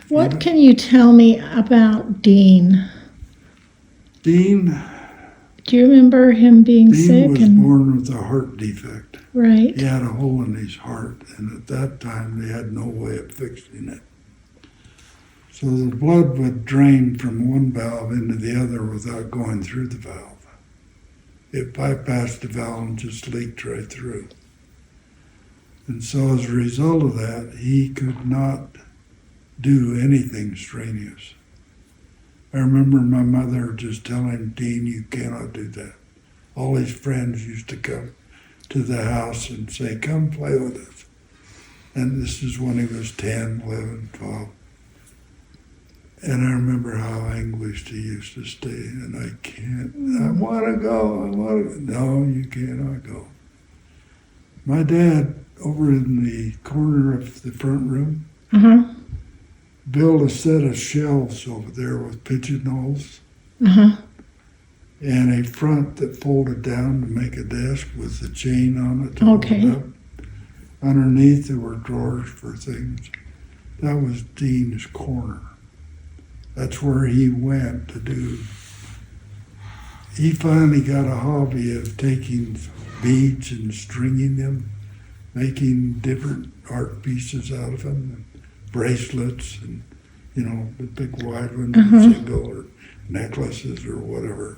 What can you tell me about Dean? Dean Do you remember him being sick? Was born with a heart defect. Right. He had a hole in his heart, and at that time they had no way of fixing it. So the blood would drain from one valve into the other without going through the valve. It bypassed the valve and just leaked right through. And so as a result of that, he could not do anything strenuous. I remember my mother just telling Dean, you cannot do that. All his friends used to come to the house and say, come play with us. And this is when he was 10, 11, 12. And I remember how anguished he used to stay, and I want to go, No, you cannot go. My dad, over in the corner of the front room, built a set of shelves over there with pigeonholes and a front that folded down to make a desk with a chain on it to hold it up. Underneath there were drawers for things. That was Dean's corner. That's where he went to do. He finally got a hobby of taking beads and stringing them, making different art pieces out of them, and bracelets and, the big wide ones, single, or necklaces or whatever.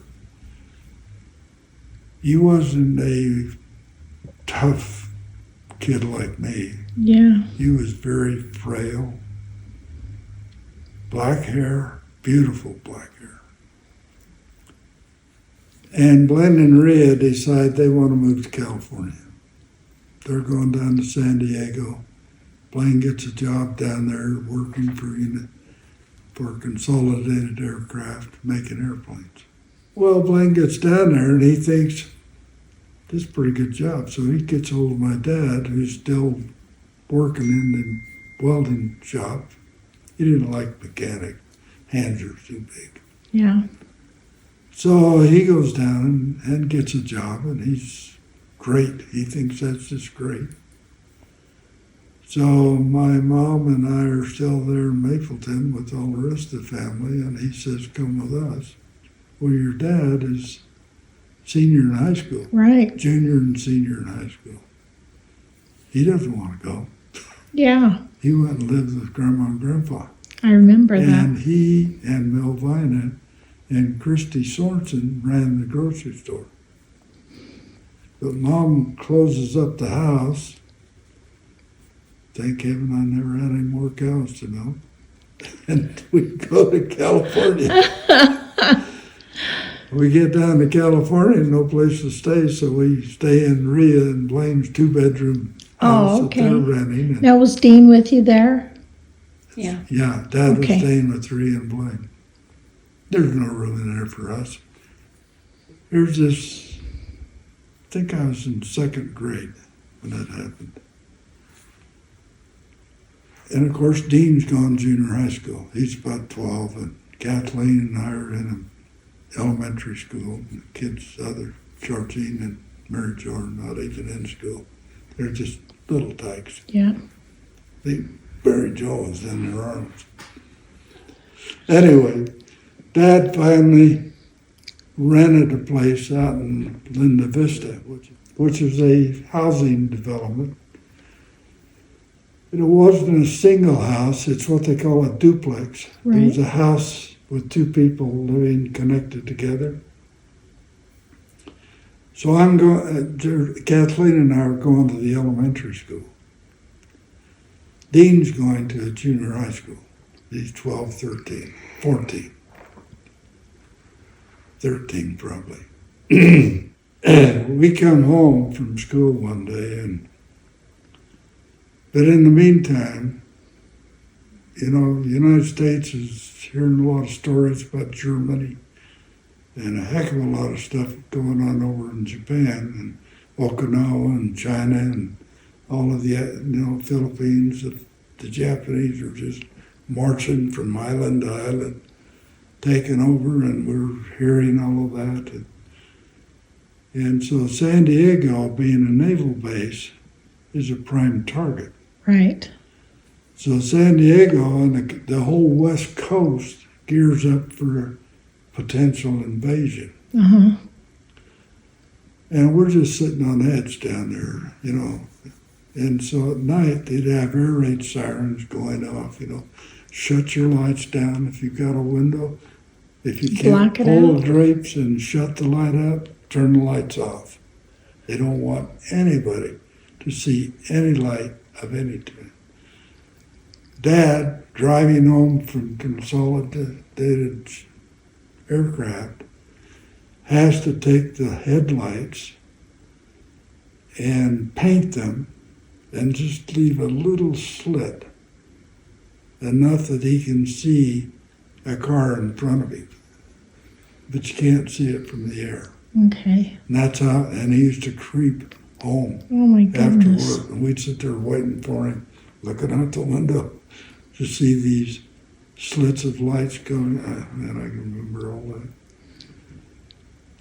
He wasn't a tough kid like me. Yeah. He was very frail. Black hair, beautiful black hair. And Glenn and Rhea decide they want to move to California. They're going down to San Diego. Blaine gets a job down there working for Consolidated Aircraft, making airplanes. Well, Blaine gets down there and he thinks, this is a pretty good job. So he gets hold of my dad, who's still working in the welding shop. He didn't like mechanic. Hands are too big. Yeah. So he goes down and gets a job, and he's great. He thinks that's just great. So my mom and I are still there in Mapleton with all the rest of the family, and he says, come with us. Well, your dad is senior in high school. Right. Junior and senior in high school. He doesn't want to go. Yeah. He went and lived with Grandma and Grandpa. I remember that. And he and Melvina and Christy Sorensen ran the grocery store. But Mom closes up the house. Thank heaven I never had any more cows to milk. And we go to California. We get down to California, no place to stay, so we stay in Rhea and Blaine's 2-bedroom house that they're renting. And now, was Dean with you there? Yeah. yeah, Dad was staying with Rhea and Blaine. There's no room in there for us. Here's this, I think I was in 2nd grade when that happened. And of course, Dean's gone junior high school. He's about 12, and Kathleen and I are in an elementary school. And the kids, Georgine and Mary Jo are not even in school. They're just little tykes. Yeah. Mary Jo was in their arms. Anyway, Dad finally rented a place out in Linda Vista, which is a housing development. And it wasn't a single house, it's what they call a duplex. Right. It was a house with 2 people living connected together. So Kathleen and I are going to the elementary school. Dean's going to a junior high school. He's 12, 13, 14. 13 probably. We come home from school one day, but in the meantime, the United States is hearing a lot of stories about Germany and a heck of a lot of stuff going on over in Japan and Okinawa and China and all of the Philippines. The Japanese are just marching from island to island, taking over, and we're hearing all of that. And so San Diego, being a naval base, is a prime target. Right. So San Diego and the whole West Coast gears up for a potential invasion. Uh-huh. And we're just sitting on edge down there, you know. And so at night, they'd have air raid sirens going off, you know. Shut your lights down if you've got a window. If you can't Black it pull out. the drapes and shut the light up, turn the lights off. They don't want anybody to see any light of any kind. Dad, driving home from consolidated aircraft, has to take the headlights and paint them and just leave a little slit, enough that he can see a car in front of him, but you can't see it from the air. Okay. And that's how, and he used to creep home Oh my after goodness. work, and we'd sit there waiting for him, looking out the window to see these slits of lights going. Man, I can remember all that.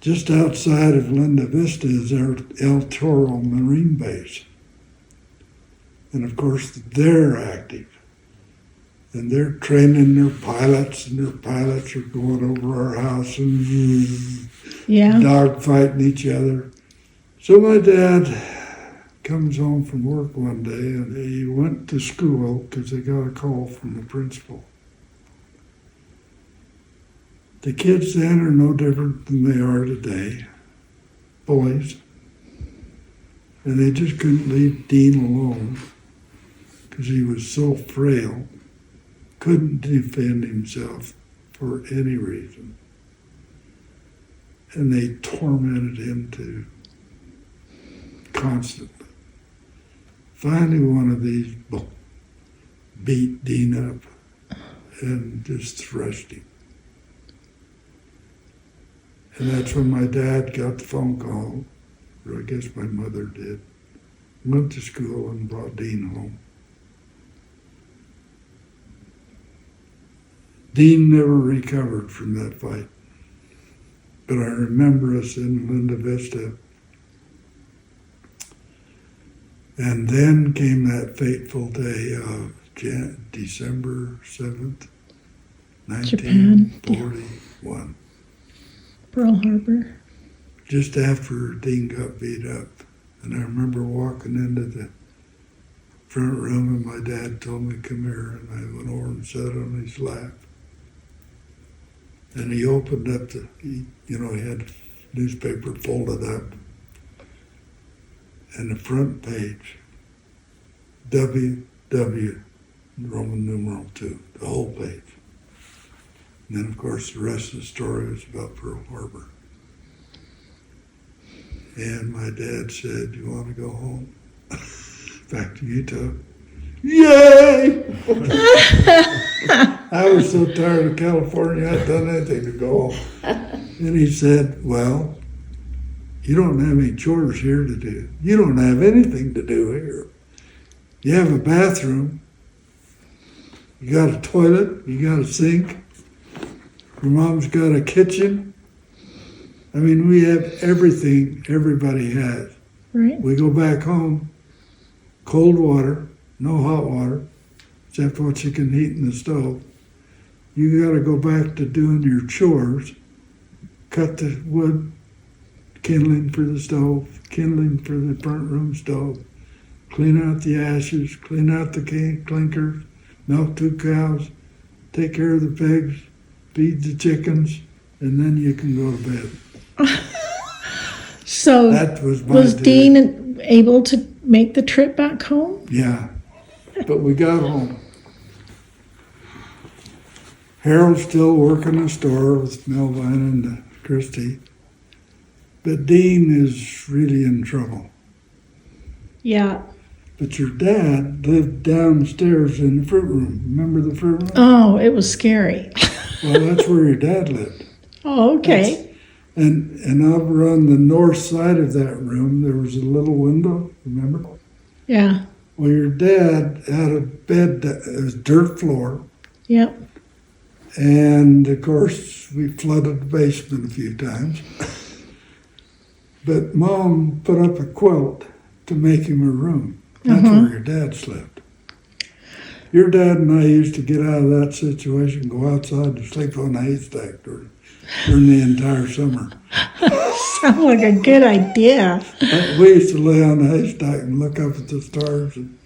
Just outside of Linda Vista is El Toro Marine Base. And of course, they're active. And they're training their pilots, and their pilots are going over our house and Yeah. dog fighting each other. So my dad comes home from work one day, and he went to school because they got a call from the principal. The kids then are no different than they are today, boys. And they just couldn't leave Dean alone because he was so frail, couldn't defend himself for any reason. And they tormented him too, constantly. Finally, one of these beat Dean up and just threshed him. And that's when my dad got the phone call, or I guess my mother did, went to school and brought Dean home. Dean never recovered from that fight. But I remember us in Linda Vista. And then came that fateful day of December 7th, Japan. 1941. Pearl Harbor. Just after Dean got beat up. And I remember walking into the front room and my dad told me, come here. And I went over and sat on his lap. And he opened up he had the newspaper folded up. And the front page, WW, Roman numeral 2, the whole page. And then, of course, the rest of the story was about Pearl Harbor. And my dad said, you want to go home? Back to Utah. Yay! I was so tired of California, I'd done anything to go home. And he said, well, you don't have any chores here to do. You don't have anything to do here. You have a bathroom. You got a toilet. You got a sink. Your mom's got a kitchen. I mean, we have everything everybody has. Right. We go back home, cold water, no hot water, except what you can heat in the stove. You got to go back to doing your chores, cut the wood, kindling for the stove, kindling for the front room stove, clean out the ashes, clean out the clinkers, milk 2 cows, take care of the pigs, feed the chickens, and then you can go to bed. So That was my was day. Dean able to make the trip back home? Yeah, but we got home. Harold's still working the store with Melvin and Christy, but Dean is really in trouble. Yeah. But your dad lived downstairs in the fruit room. Remember the fruit room? Oh, it was scary. Well, that's where your dad lived. Oh, okay. And over on the north side of that room, there was a little window, remember? Yeah. Well, your dad had a bed, it was dirt floor, Yep. and of course, we flooded the basement a few times. But Mom put up a quilt to make him a room. That's where your dad slept. Your dad and I used to get out of that situation, go outside and sleep on a haystack during the entire summer. Sounds like a good idea. We used to lay on the haystack and look up at the stars. And,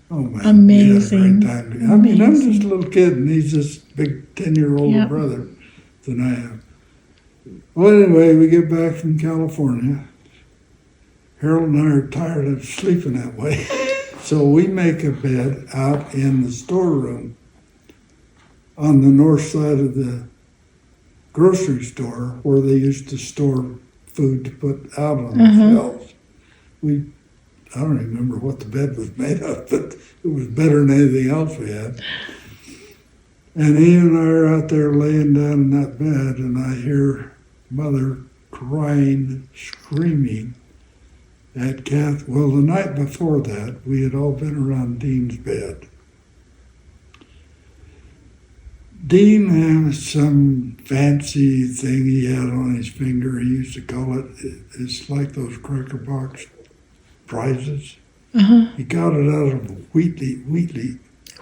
oh, man, Amazing. we had a great time. I mean, I'm Amazing. just a little kid, and he's this big 10-year older Yep. brother than I am. Well, anyway, we get back from California. Harold and I are tired of sleeping that way. So we make a bed out in the storeroom on the north side of the grocery store where they used to store food to put out on the shelves. I don't even remember what the bed was made of, but it was better than anything else we had. And he and I are out there laying down in that bed, and I hear Mother crying, screaming at Kath. Well, the night before that, we had all been around Dean's bed. Dean had some fancy thing he had on his finger. He used to call it, it's like those Cracker Box prizes. He got it out of a Wheaties?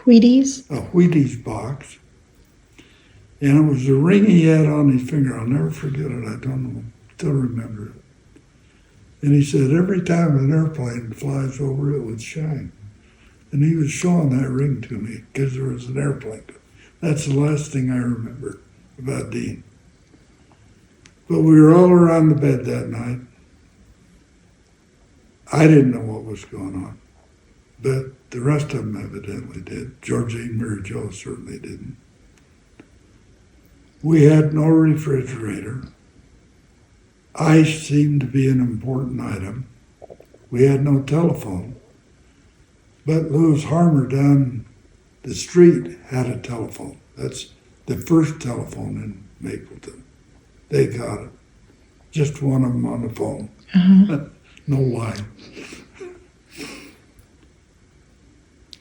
Wheaties box. And it was a ring he had on his finger. I'll never forget it. I don't know, still remember it. And he said every time an airplane flies over, it would shine. And he was showing that ring to me because there was an airplane. That's the last thing I remember about Dean. But we were all around the bed that night. I didn't know what was going on, but the rest of them evidently did. Georgie and Mary Jo certainly didn't. We had no refrigerator. Ice seemed to be an important item. We had no telephone. But Lewis Harmer down the street had a telephone. That's the first telephone in Mapleton. They got it. Just one of them on the phone. No line.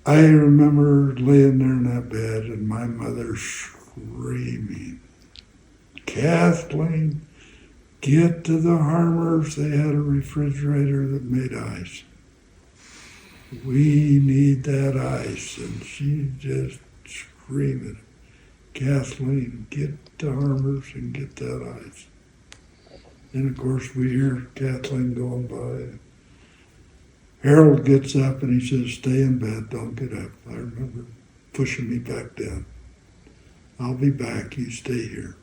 I remember laying there in that bed and my mother screaming, Kathleen, get to the Harmers. They had a refrigerator that made ice. We need that ice. And she just screaming, Kathleen, get to Harmers and get that ice. And of course we hear Kathleen going by. Harold gets up and he says, stay in bed, don't get up. I remember pushing me back down. I'll be back, you stay here.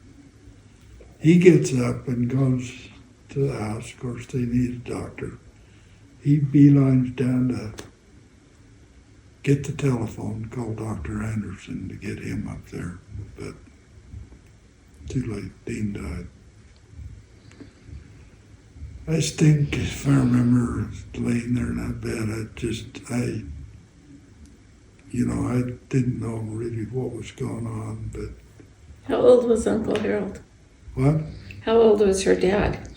He gets up and goes to the house. Of course, they need a doctor. He beelines down to get the telephone, call Dr. Anderson to get him up there. But too late, Dean died. I think, if I remember laying there in that bed, I didn't know really what was going on, but. How old was Uncle Harold? What? How old was her dad?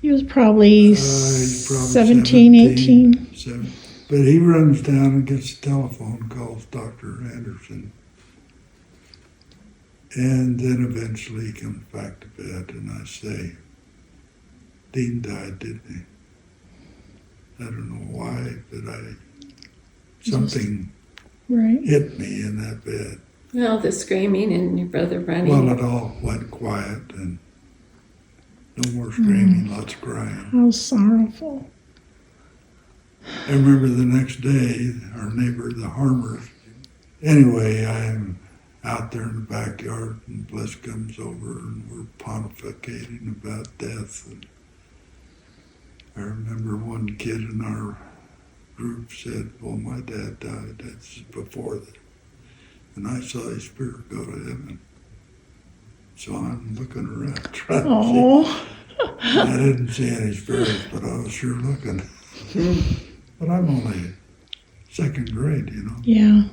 He was probably, He's probably 17, 18. But he runs down and gets the telephone, calls Dr. Anderson. And then eventually he comes back to bed and I say, Dean died, didn't he? I don't know why, but something Right. hit me in that bed. Well, the screaming and your brother running. Well, it all went quiet and no more screaming, lots of crying. How sorrowful. I remember the next day, our neighbor, the Harmers. Anyway, I'm out there in the backyard and Bliss comes over and we're pontificating about death. And I remember one kid in our group said, well, my dad died. That's before that. And I saw his spirit go to heaven. So I'm looking around trying to see. Oh, I didn't see any spirits, but I was sure looking. But I'm only second grade, yeah.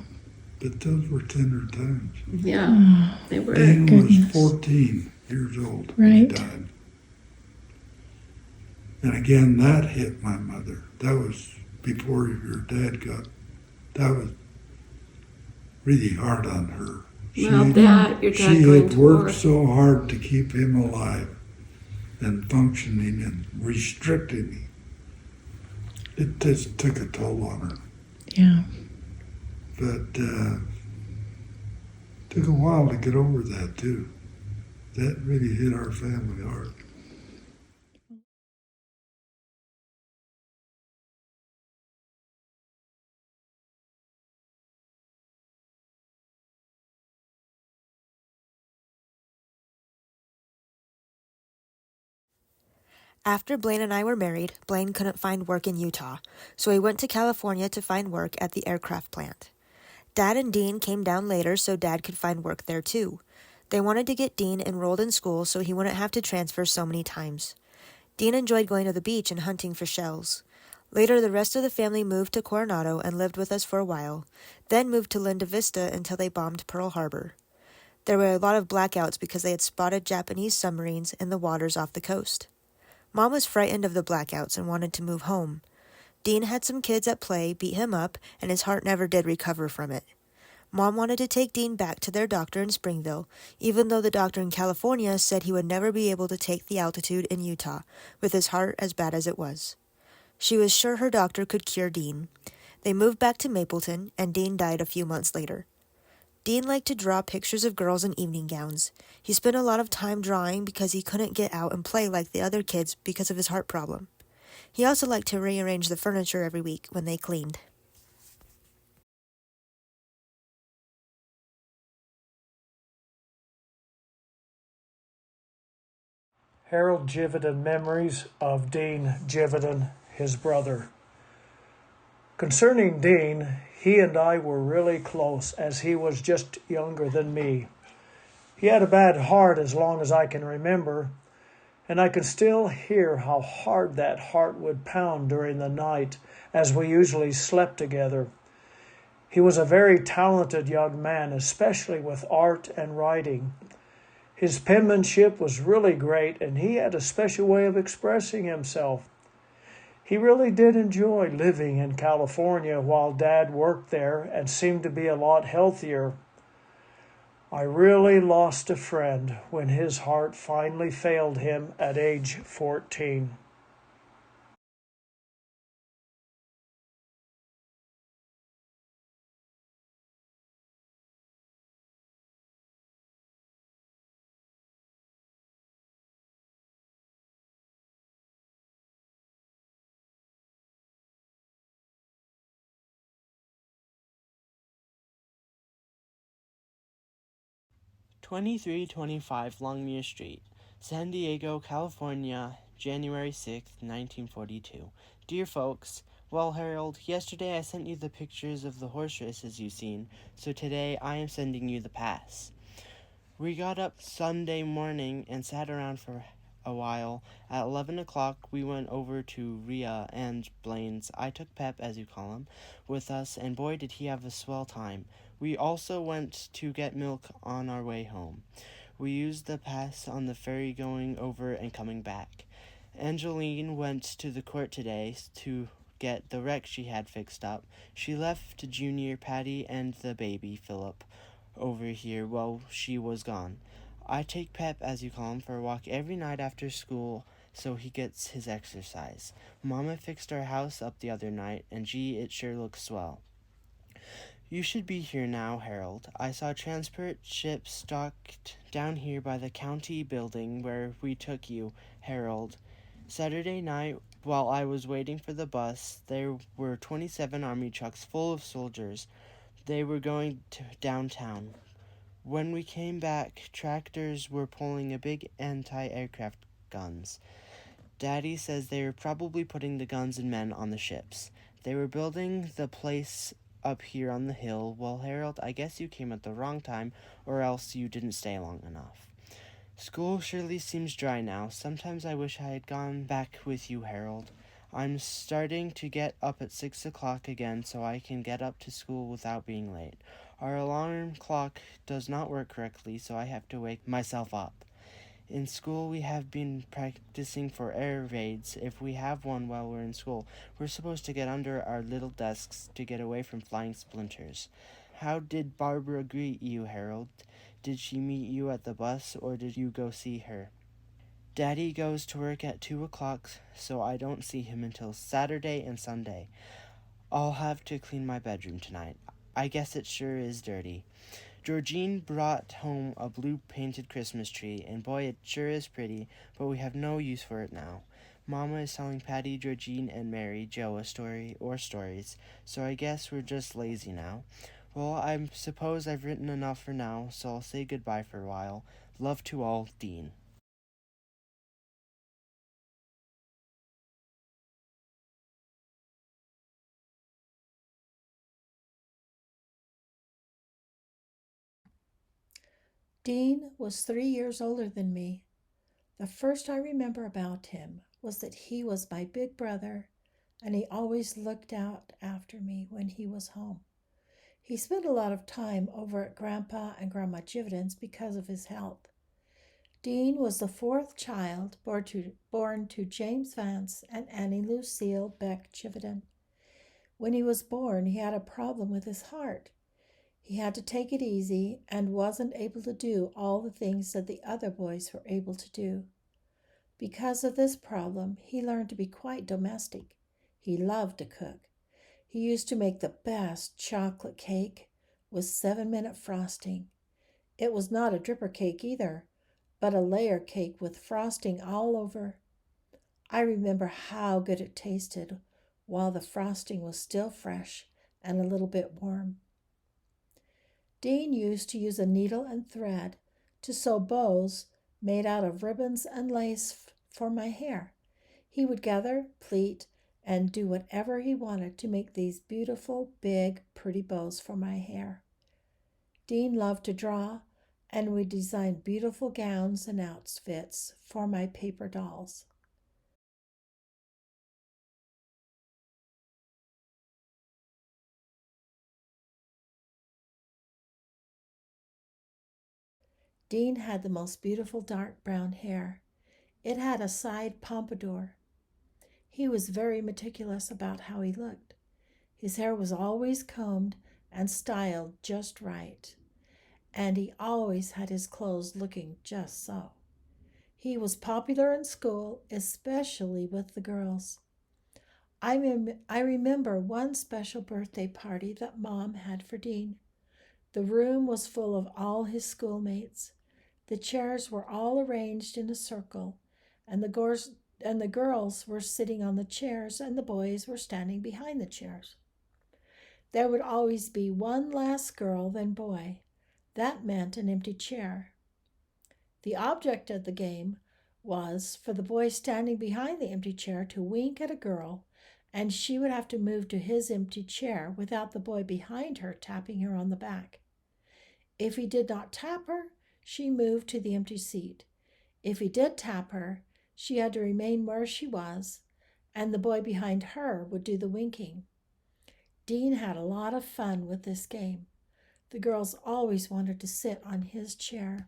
But those were tender times. Yeah, they were. Dean goodness. was 14 years old when he Right. died. And again, that hit my mother. That was before your dad got, that was really hard on her. Well, that, your dad She going had to war. worked so hard to keep him alive and functioning and restricting him. It just took a toll on her. Yeah. But Took a while to get over that, too. That really hit our family hard. After Blaine and I were married, Blaine couldn't find work in Utah, so he went to California to find work at the aircraft plant. Dad and Dean came down later so Dad could find work there too. They wanted to get Dean enrolled in school so he wouldn't have to transfer so many times. Dean enjoyed going to the beach and hunting for shells. Later, the rest of the family moved to Coronado and lived with us for a while, then moved to Linda Vista until they bombed Pearl Harbor. There were a lot of blackouts because they had spotted Japanese submarines in the waters off the coast. Mom was frightened of the blackouts and wanted to move home. Dean had some kids at play, beat him up, and his heart never did recover from it. Mom wanted to take Dean back to their doctor in Springville, even though the doctor in California said he would never be able to take the altitude in Utah, with his heart as bad as it was. She was sure her doctor could cure Dean. They moved back to Mapleton, and Dean died a few months later. Dean liked to draw pictures of girls in evening gowns. He spent a lot of time drawing because he couldn't get out and play like the other kids because of his heart problem. He also liked to rearrange the furniture every week when they cleaned. Harold Gividen Memories of Dean Gividen, his brother. Concerning Dean, he and I were really close as he was just younger than me. He had a bad heart as long as I can remember, and I can still hear how hard that heart would pound during the night as we usually slept together. He was a very talented young man, especially with art and writing. His penmanship was really great, and he had a special way of expressing himself. He really did enjoy living in California while Dad worked there and seemed to be a lot healthier. I really lost a friend when his heart finally failed him at age 14. "2325 Longmere Street, San Diego, California, January 6th, 1942. Dear folks, well, Harold, yesterday I sent you the pictures of the horse races you've seen, so today I am sending you the pass. We got up Sunday morning and sat around for a while. At 11 o'clock, we went over to Rhea and Blaine's, I took Pep, as you call him, with us, and boy did he have a swell time. We also went to get milk on our way home. We used the pass on the ferry going over and coming back. Angeline went to the court today to get the wreck she had fixed up. She left Junior, Patty, and the baby, Philip, over here while she was gone. I take Pep, as you call him, for a walk every night after school so he gets his exercise. Mama fixed our house up the other night, and gee, it sure looks swell. You should be here now, Harold. I saw transport ships docked down here by the county building where we took you, Harold. Saturday night, while I was waiting for the bus, there were 27 army trucks full of soldiers. They were going to downtown. When we came back, tractors were pulling a big anti-aircraft guns. Daddy says they were probably putting the guns and men on the ships. They were building the place up here on the hill. Well, Harold, I guess you came at the wrong time, or else you didn't stay long enough. School surely seems dry now. Sometimes I wish I had gone back with you, Harold. I'm starting to get up at 6 o'clock again so I can get up to school without being late. Our alarm clock does not work correctly, so I have to wake myself up. In school, we have been practicing for air raids. If we have one while we're in school, we're supposed to get under our little desks to get away from flying splinters. How did Barbara greet you, Harold? Did she meet you at the bus, or did you go see her? Daddy goes to work at 2 o'clock, so I don't see him until Saturday and Sunday. I'll have to clean my bedroom tonight. I guess it sure is dirty. Georgine brought home a blue painted Christmas tree, and boy, it sure is pretty, but we have no use for it now. Mama is telling Patty, Georgine, and Mary Jo a story or stories, so I guess we're just lazy now. Well, I suppose I've written enough for now, so I'll say goodbye for a while. Love to all, Dean. Dean was 3 years older than me. The first I remember about him was that he was my big brother, and he always looked out after me when he was home. He spent a lot of time over at Grandpa and Grandma Gividen's because of his health. Dean was the fourth child born to James Vance and Annie Lucille Beck Gividen. When he was born, he had a problem with his heart. He had to take it easy and wasn't able to do all the things that the other boys were able to do. Because of this problem, he learned to be quite domestic. He loved to cook. He used to make the best chocolate cake with 7-minute frosting. It was not a dripper cake either, but a layer cake with frosting all over. I remember how good it tasted while the frosting was still fresh and a little bit warm. Dean used to use a needle and thread to sew bows made out of ribbons and lace for my hair. He would gather, pleat, and do whatever he wanted to make these beautiful, big, pretty bows for my hair. Dean loved to draw and would design beautiful gowns and outfits for my paper dolls. Dean had the most beautiful dark brown hair. It had a side pompadour. He was very meticulous about how he looked. His hair was always combed and styled just right, and he always had his clothes looking just so. He was popular in school, especially with the girls. I remember one special birthday party that Mom had for Dean. The room was full of all his schoolmates. The chairs were all arranged in a circle, and the girls were sitting on the chairs, and the boys were standing behind the chairs. There would always be one less girl than boy. That meant an empty chair. The object of the game was for the boy standing behind the empty chair to wink at a girl, and she would have to move to his empty chair without the boy behind her tapping her on the back. If he did not tap her, she moved to the empty seat. If he did tap her, she had to remain where she was, and the boy behind her would do the winking. Dean had a lot of fun with this game. The girls always wanted to sit on his chair.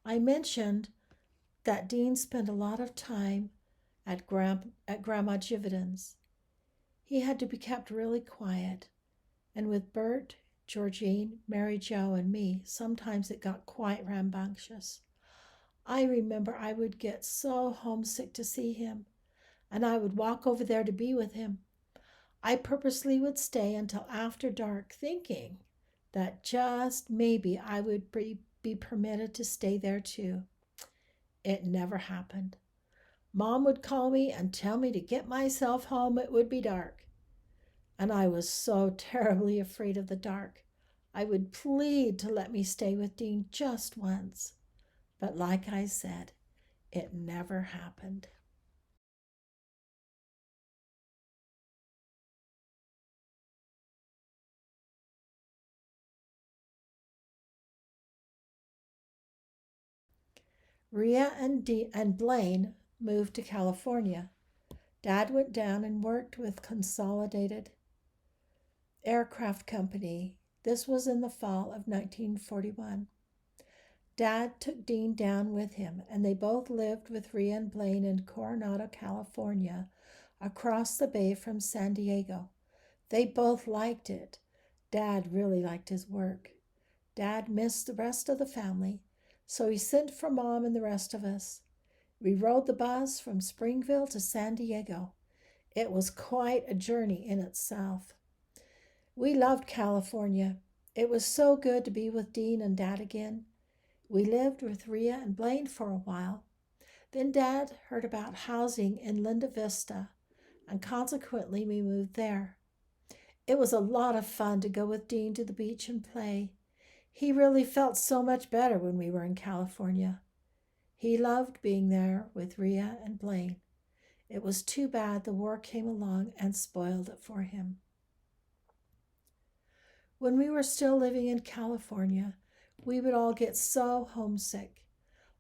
I mentioned that Dean spent a lot of time at Grandma Gividen's. He had to be kept really quiet, and with Bert, Georgine, Mary Jo, and me, sometimes it got quite rambunctious. I remember I would get so homesick to see him, and I would walk over there to be with him. I purposely would stay until after dark, thinking that just maybe I would be permitted to stay there too. It never happened. Mom would call me and tell me to get myself home. It would be dark. And I was so terribly afraid of the dark. I would plead to let me stay with Dean just once. But like I said, it never happened. Rhea and Blaine moved to California. Dad went down and worked with Consolidated Aircraft Company. This was in the fall of 1941. Dad took Dean down with him, and they both lived with Rhea and Blaine in Coronado, California, across the bay from San Diego. They both liked it. Dad really liked his work. Dad missed the rest of the family, so he sent for Mom and the rest of us. We rode the bus from Springville to San Diego. It was quite a journey in itself. We loved California. It was so good to be with Dean and Dad again. We lived with Rhea and Blaine for a while. Then Dad heard about housing in Linda Vista, and consequently we moved there. It was a lot of fun to go with Dean to the beach and play. He really felt so much better when we were in California. He loved being there with Rhea and Blaine. It was too bad the war came along and spoiled it for him. When we were still living in California, we would all get so homesick.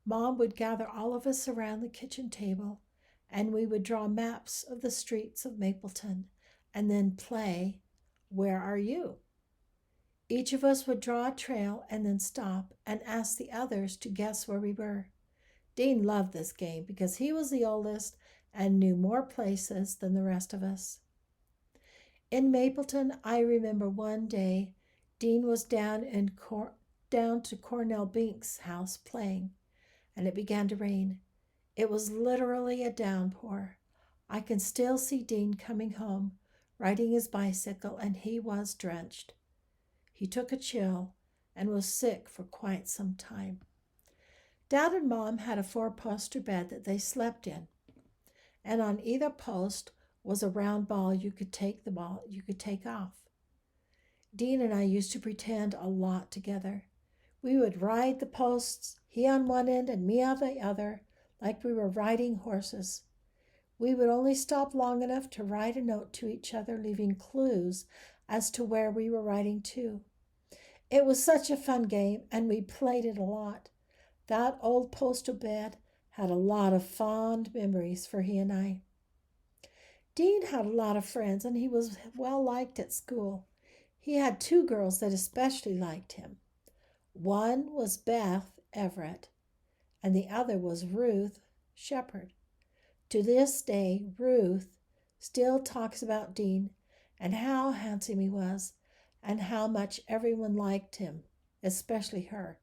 Mom would gather all of us around the kitchen table, and we would draw maps of the streets of Mapleton and then play, "Where are you?" Each of us would draw a trail and then stop and ask the others to guess where we were. Dean loved this game because he was the oldest and knew more places than the rest of us. In Mapleton, I remember one day Dean was down to Cornell Bink's house playing, and it began to rain. It was literally a downpour. I can still see Dean coming home, riding his bicycle, and he was drenched. He took a chill and was sick for quite some time. Dad and Mom had a 4-poster bed that they slept in, and on either post was a round ball you could take off. Dean and I used to pretend a lot together. We would ride the posts, he on one end and me on the other, like we were riding horses. We would only stop long enough to write a note to each other, leaving clues as to where we were riding to. It was such a fun game, and we played it a lot. That old postal bed had a lot of fond memories for he and I. Dean had a lot of friends, and he was well liked at school. He had 2 girls that especially liked him. One was Beth Everett, and the other was Ruth Shepherd. To this day, Ruth still talks about Dean and how handsome he was and how much everyone liked him, especially her.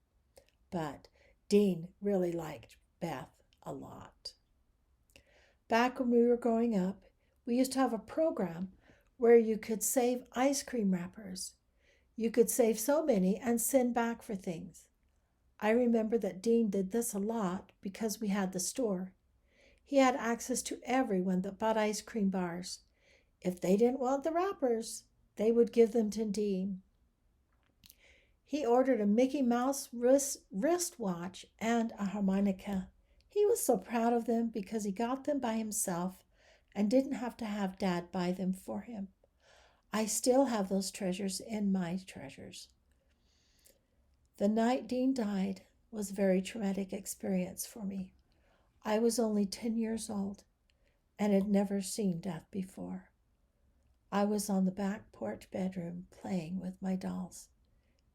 But Dean really liked Beth a lot. Back when we were growing up, we used to have a program where you could save ice cream wrappers. You could save so many and send back for things. I remember that Dean did this a lot because we had the store. He had access to everyone that bought ice cream bars. If they didn't want the wrappers, they would give them to Dean. He ordered a Mickey Mouse wristwatch and a harmonica. He was so proud of them because he got them by himself and didn't have to have Dad buy them for him. I still have those treasures in my treasures. The night Dean died was a very traumatic experience for me. I was only 10 years old and had never seen death before. I was on the back porch bedroom playing with my dolls.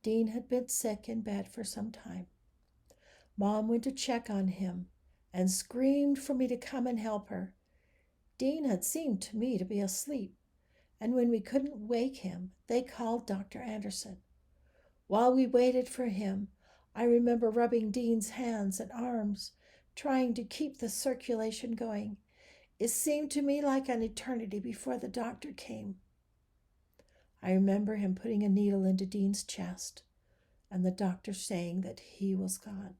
Dean had been sick in bed for some time. Mom went to check on him and screamed for me to come and help her. Dean had seemed to me to be asleep, and when we couldn't wake him, they called Dr. Anderson. While we waited for him, I remember rubbing Dean's hands and arms, trying to keep the circulation going. It seemed to me like an eternity before the doctor came. I remember him putting a needle into Dean's chest and the doctor saying that he was gone.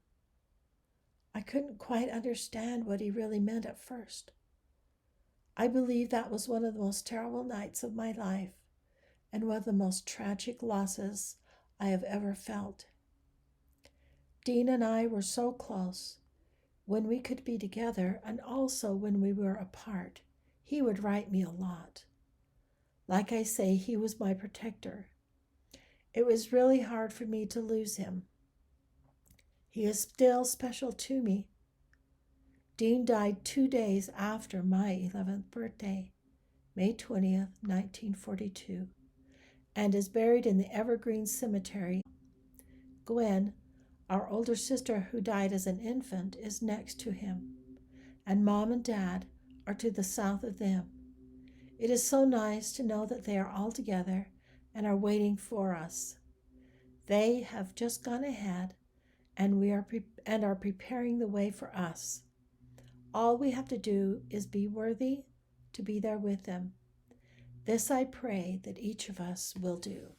I couldn't quite understand what he really meant at first. I believe that was one of the most terrible nights of my life and one of the most tragic losses I have ever felt. Dean and I were so close. When we could be together and also when we were apart, he would write me a lot. Like I say, he was my protector. It was really hard for me to lose him. He is still special to me. Dean died 2 days after my 11th birthday, May 20th, 1942, and is buried in the Evergreen Cemetery. Gwen, our older sister who died as an infant, is next to him, and Mom and Dad are to the south of them. It is so nice to know that they are all together and are waiting for us. They have just gone ahead and are preparing the way for us. All we have to do is be worthy to be there with them. This I pray that each of us will do.